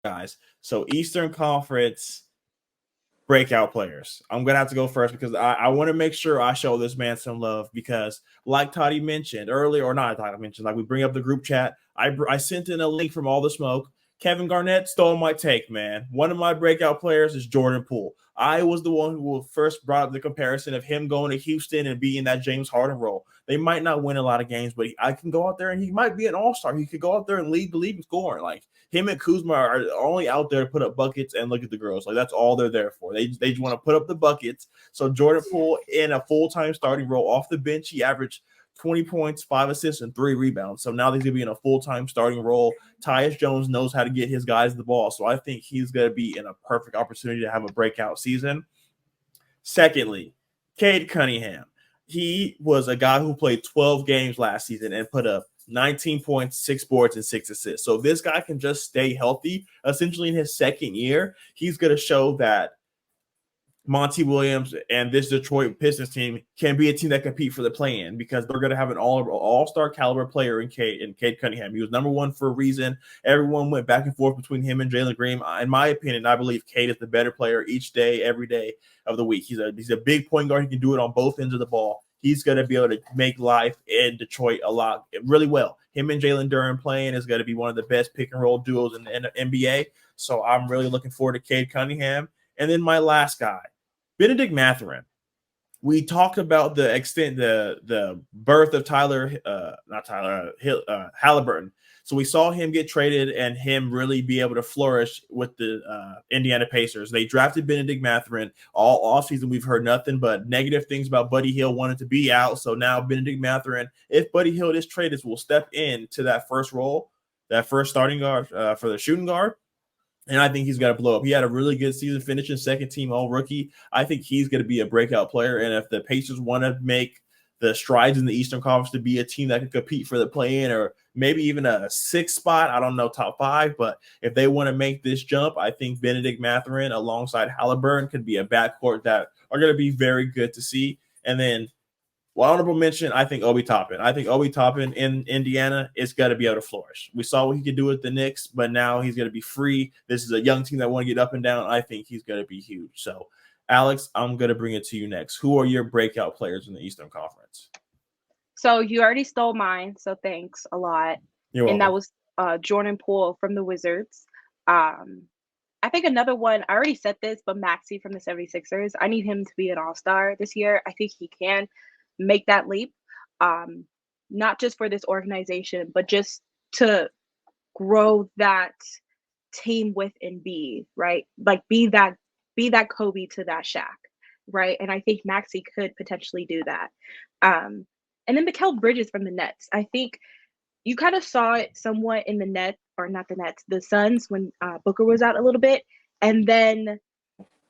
guys. So Eastern Conference breakout players. I'm gonna have to go first because I want to make sure I show this man some love because, like Toddy mentioned earlier, or not Toddy mentioned, like we bring up the group chat. I sent in a link from All the Smoke. Kevin Garnett stole my take, man. One of my breakout players is Jordan Poole. I was the one who first brought up the comparison of him going to Houston and being that James Harden role. They might not win a lot of games, but I can go out there and he might be an all-star. He could go out there and lead the league in scoring. Like him and Kuzma are only out there to put up buckets and look at the girls. Like that's all they're there for. They just want to put up the buckets. So Jordan Poole in a full-time starting role off the bench, he averaged 20 points, 5 assists, and 3 rebounds. So now he's going to be in a full-time starting role. Tyus Jones knows how to get his guys the ball. So I think he's going to be in a perfect opportunity to have a breakout season. Secondly, Cade Cunningham. He was a guy who played 12 games last season and put up 19 points, 6 boards, and 6 assists. So if this guy can just stay healthy, essentially in his second year, he's going to show that Monty Williams and this Detroit Pistons team can be a team that compete for the play-in because they're going to have an all-star caliber player in Cade Cunningham. He was number one for a reason. Everyone went back and forth between him and Jalen Green. In my opinion, I believe Cade is the better player each day, every day of the week. He's a big point guard. He can do it on both ends of the ball. He's going to be able to make life in Detroit really well. Him and Jalen Duren playing is going to be one of the best pick-and-roll duos in the NBA. So I'm really looking forward to Cade Cunningham. And then my last guy, Benedict Mathurin. We talked about the extent, the birth of Halliburton. So we saw him get traded and him really be able to flourish with the Indiana Pacers. They drafted Benedict Mathurin all offseason. We've heard nothing but negative things about Buddy Hield wanting to be out. So now Benedict Mathurin, if Buddy Hield is traded, will step into that first role, that first starting guard for the shooting guard. And I think he's got to blow up. He had a really good season, finishing second team all rookie. I think he's going to be a breakout player. And if the Pacers want to make the strides in the Eastern Conference to be a team that can compete for the play-in or maybe even a 6th spot, I don't know, top 5, but if they want to make this jump, I think Benedict Mathurin alongside Halliburton could be a backcourt that are going to be very good to see. And then honorable mention, I think Obi Toppin. I think Obi Toppin in Indiana is going to be able to flourish. We saw what he could do with the Knicks, but now he's going to be free. This is a young team that want to get up and down. I think he's going to be huge. So, Alex, I'm going to bring it to you next. Who are your breakout players in the Eastern Conference? So you already stole mine, so thanks a lot. You're And that welcome. was Jordan Poole from the Wizards. I think another one, I already said this, but Maxey from the 76ers. I need him to be an all-star this year. I think he can make that leap, not just for this organization, but just to grow that team with Embiid, right? Like be that Kobe to that Shaq, right? And I think Maxey could potentially do that. And then Mikal Bridges from the Nets. I think you kind of saw it somewhat in the net, or not the Nets, the Suns when Booker was out a little bit, and then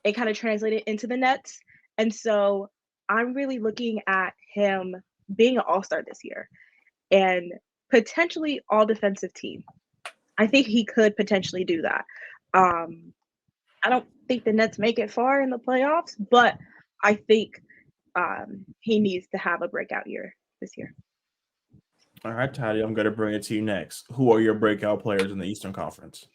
it kind of translated into the Nets. And so I'm really looking at him being an all-star this year and potentially all defensive team. I think he could potentially do that. I don't think the Nets make it far in the playoffs, but I think he needs to have a breakout year this year. All right, Toddy, I'm going to bring it to you next. Who are your breakout players in the Eastern Conference?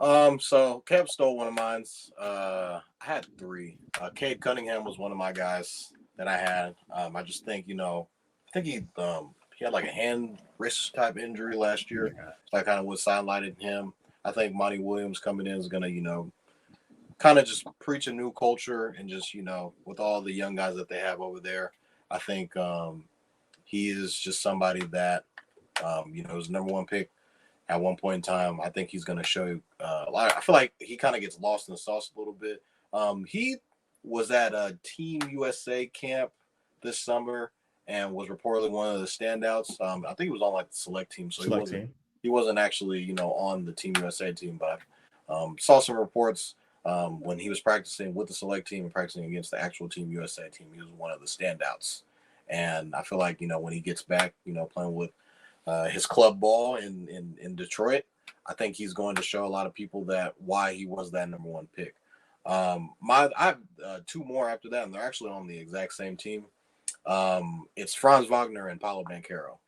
So Kev stole one of mine. I had three. Cade Cunningham was one of my guys that I had. I just think, I think he had like a hand wrist type injury last year. So I kind of was sidelighted him. I think Monty Williams coming in is gonna, kind of just preach a new culture and just, with all the young guys that they have over there. I think he is just somebody that, was number one pick at one point in time. I think he's going to show you a lot. I feel like he kind of gets lost in the sauce a little bit. He was at a Team USA camp this summer and was reportedly one of the standouts. I think he was on like the select team, so he wasn't actually on the Team USA team. But I saw some reports when he was practicing with the select team and practicing against the actual Team USA team. He was one of the standouts, and I feel like when he gets back, playing with his club ball in Detroit, I think he's going to show a lot of people that why he was that number one pick. I have two more after that, and they're actually on the exact same team. It's Franz Wagner and Paulo Banchero.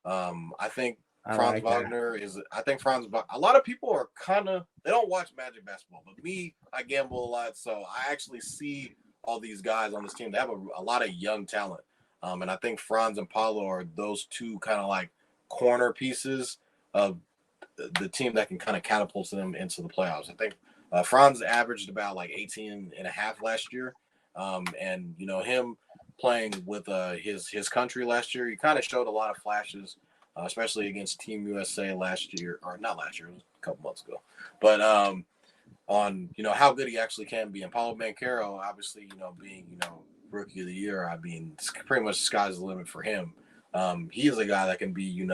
I think Franz Wagner is. I think a lot of people are they don't watch Magic basketball, but me, I gamble a lot, so I actually see all these guys on this team. They have a lot of young talent, and I think Franz and Paulo are those two kind of like corner pieces of the team that can kind of catapult them into the playoffs. I think Franz averaged about like 18 and a half last year, and him playing with his country last year, he kind of showed a lot of flashes. Especially against Team USA last year, or not last year, it was a couple months ago. But on how good he actually can be, and Paulo Banchero, obviously being rookie of the year, I mean it's pretty much the sky's the limit for him. He is a guy that can be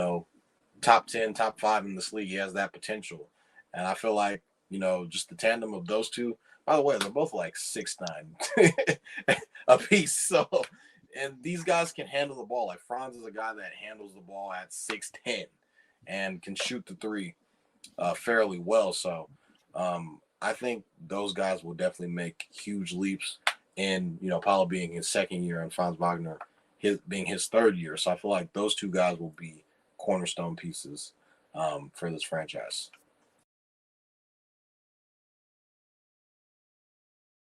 top 10, top 5 in this league. He has that potential, and I feel like just the tandem of those two. By the way, they're both like 6'9" a piece, so. And these guys can handle the ball. Like Franz is a guy that handles the ball at 6'10" and can shoot the three fairly well. So I think those guys will definitely make huge leaps in, Paulo being his second year and Franz Wagner being his third year. So I feel like those two guys will be cornerstone pieces for this franchise.